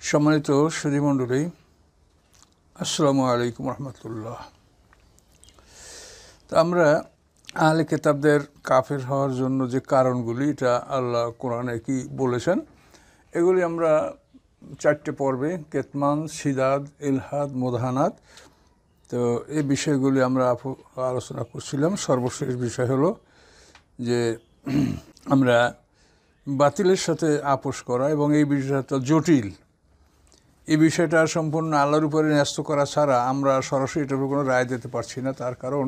সম্মানিত সুধীমণ্ডলী, আসসালামু আলাইকুম রহমতুল্লাহ। তা আমরা আহলে কিতাবদের কাফের হওয়ার জন্য যে কারণগুলি, এটা আল্লাহ কোরআনে কি বলেছেন, এগুলি আমরা 4টে পর্বে কেতমান, সিদাদ, ইলহাদ, মোদাহানাত, তো এই বিষয়গুলি আমরা আলোচনা করছিলাম। সর্বশেষ বিষয় হলো যে আমরা বাতিলের সাথে আপোষ করা, এবং এই বিষয়টা জটিল। এই বিষয়টা সম্পূর্ণ আল্লাহর উপরে ন্যস্ত করা ছাড়া আমরা সরাসরি এটার উপর কোনো রায় দিতে পারছি না। তার কারণ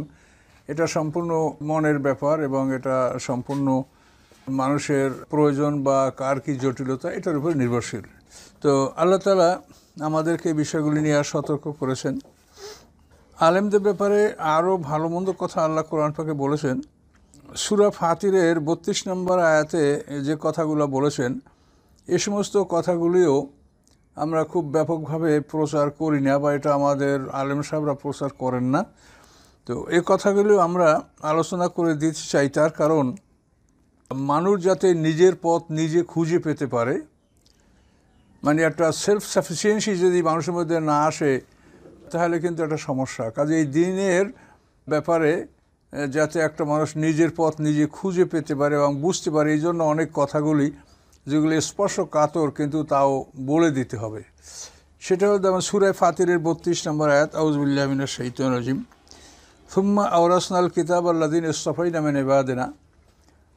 এটা সম্পূর্ণ মনের ব্যাপার, এবং এটা সম্পূর্ণ মানুষের প্রয়োজন বা কার কী জটিলতা, এটার উপর নির্ভরশীল। তো আল্লাহ তাআলা আমাদেরকে এই বিষয়গুলি নিয়ে সতর্ক করেছেন। আলেমদের ব্যাপারে আরও ভালো মন্দ কথা আল্লাহ কোরআন পাকে বলেছেন। সূরা ফাতিরের 32 নম্বর আয়াতে যে কথাগুলো বলেছেন, এ সমস্ত কথাগুলিও আমরা খুব ব্যাপকভাবে প্রচার করি না, বা এটা আমাদের আলেম সাহেবরা প্রচার করেন না। তো এই কথাগুলো আমরা আলোচনা করে দিতে চাই, তার কারণ মানুষ যাতে নিজের পথ নিজে খুঁজে পেতে পারে, মানে একটা সেলফ সাফিসিয়েন্সি যদি মানুষের মধ্যে না আসে, তাহলে কিন্তু একটা সমস্যা। কাজে এই দিনের ব্যাপারে যাতে একটা মানুষ নিজের পথ নিজে খুঁজে পেতে পারে এবং বুঝতে পারে, এই জন্য অনেক কথাগুলি যেগুলি স্পর্শকাতর কিন্তু তাও বলে দিতে হবে। সেটা হলো যেমন সূরা ফাতিরের 32 নম্বর আয়াত, আউযু বিল্লাহি মিনাশ শাইতানির রাজিম, সুম্মা আওরাসনাল কিতাব আল্লাযিনা ইসতাফাইনা মিন ইবাদিনা।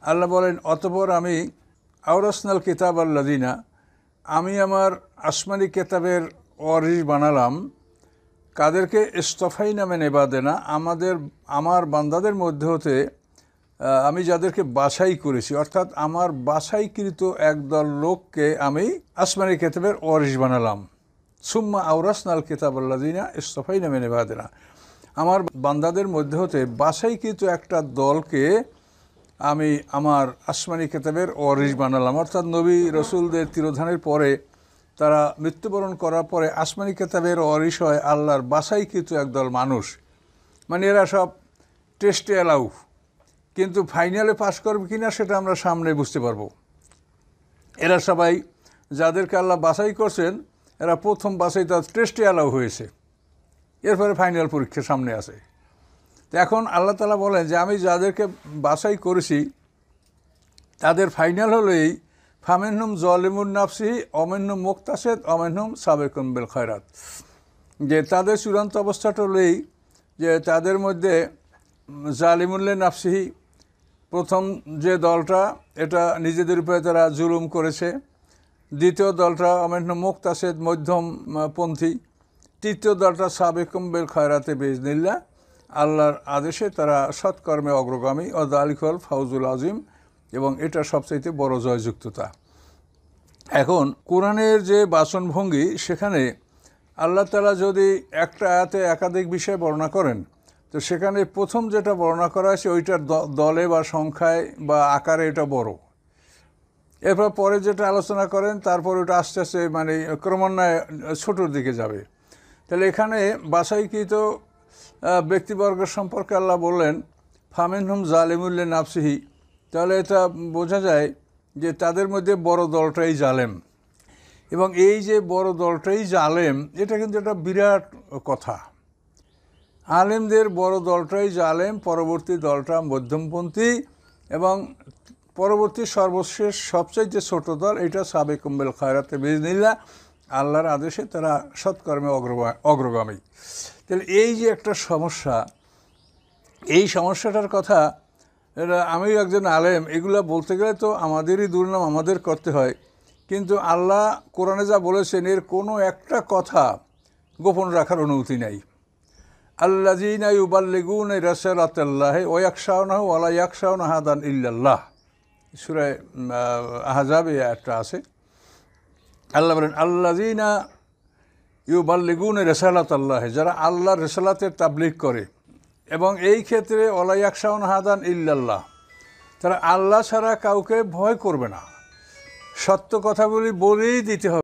আল্লাহ বলেন, অতঃপর আমি আওরাসনাল কিতাব আল্লাযিনা, আমি আমার আসমানি কিতাবের ওয়ারিস বানালাম কাদেরকে, ইসতাফাইনা মিন ইবাদিনা, আমার বান্দাদের মধ্যে হতে আমি যাদেরকে বাছাই করেছি, অর্থাৎ আমার বাছাইকৃত একদল লোককে আমি আসমানি কিতাবের ওয়ারিস বানালাম। সুম্মা আওরাসনাল কিতাব আল্লাযিনা ইসতাফাইনা মিন ইবাদিনা, আমার বান্দাদের মধ্যে হতে বাছাইকৃত একটা দলকে আমি আমার আসমানি কিতাবের ওয়ারিস বানালাম। অর্থাৎ নবী রসুলদের তিরোধানের পরে, তারা মৃত্যুবরণ করার পরে আসমানি কিতাবের ওয়ারিস হয় আল্লাহর বাছাইকৃত একদল মানুষ। মানে এরা সব টেস্টে অ্যালাউ, কিন্তু ফাইনালে পাশ করবে কিনা সেটা আমরা সামনে বুঝতে পারবো। এরা সবাই যাদেরকে আল্লাহ বাছাই করছেন, এরা প্রথম বাছাই তার টেস্টে অ্যালাউ হয়েছে, এরপরে ফাইনাল পরীক্ষা সামনে আসে। তো এখন আল্লাহ তাআলা বলেন যে আমি যাদেরকে বাছাই করেছি তাদের ফাইনাল হলো এই, ফামিনহুম যালিমুন নাফসিহি ওয়ামিনহুম মুকতাসিদ ওয়ামিনহুম সাবিকুন বিল খায়রাত, যে তাদের চূড়ান্ত অবস্থাটা হলো এই যে তাদের মধ্যে জালিমুন নাফসিহি, প্রথম যে দলটা এটা নিজেদের উপরে তারা জুলুম করেছে, দ্বিতীয় দলটা ওয়ামিনহুম মুকতাসিদ মধ্যমপন্থী, তৃতীয় দলটা সাবিকুন বিল খায়রাতে বিইজনিল্লাহ, আল্লাহর আদেশে তারা সৎকর্মে অগ্রগামী, ও যালিকাল ফাউজুল আজিম, এবং এটা সবচাইতে বড় জয়যুক্ততা। এখন কোরআনের যে বাচনভঙ্গি, সেখানে আল্লাহ তাআলা যদি একটা আয়াতে একাধিক বিষয় বর্ণনা করেন, তো সেখানে প্রথম যেটা বর্ণনা করা হয়েছে ওইটার দলে বা সংখ্যায় বা আকারে এটা বড়। এরপর পরে যেটা আলোচনা করেন, তারপর ওটা আস্তে আস্তে মানে ক্রমান্বয়ে ছোটোর দিকে যাবে। তাহলে এখানে বাছাইকৃত ব্যক্তিবর্গের সম্পর্কে আল্লাহ বললেন ফামিনহুম যালিমুন লিনাফসিহি, তাহলে এটা বোঝা যায় যে তাদের মধ্যে বড় দলটাই জালেম। এবং এই যে বড় দলটাই জালেম, এটা কিন্তু একটা বিরাট কথা। আলেমদের বড় দলটাই জালেম, পরবর্তী দলটা মধ্যমপন্থী, এবং পরবর্তী সর্বশেষ সবচাইতে ছোট দল এটা সাবিকুন বিল খায়রাতে বিইজনিল্লাহ, আল্লাহর আদেশে তারা সৎকর্মে অগ্রগামী। তাহলে এই যে একটা সমস্যা, এই সমস্যাটার কথা এটা আমিও একজন আলেম, এগুলো বলতে গেলে তো আমাদেরই দুর্নাম আমাদের করতে হয়, কিন্তু আল্লাহ কোরআনে যা বলেছেন এর কোনো একটা কথা গোপন রাখার অনুমতি নাই। আল্লাযীনা ইউবাল্লিগুনা রাসালাতাল্লাহি ওয়া ইয়াখশাউনাহু ওয়া লা ইয়াখশাউনা আহাদান ইল্লাল্লাহ, সূরা আহজাবে একটা আছে। আল্লাহ বলেন আল্লাযীনা ইউবাল্লিগুনা রাসালাতাল্লাহি, যারা আল্লাহর রিসালাতের তাবলীগ করে, এবং এই ক্ষেত্রে ওয়া লা ইয়াখশাউনা আহাদান ইল্লাল্লাহ, তারা আল্লাহ ছাড়া কাউকে ভয় করবে না, সত্য কথাগুলি বলেই দিতে হবে।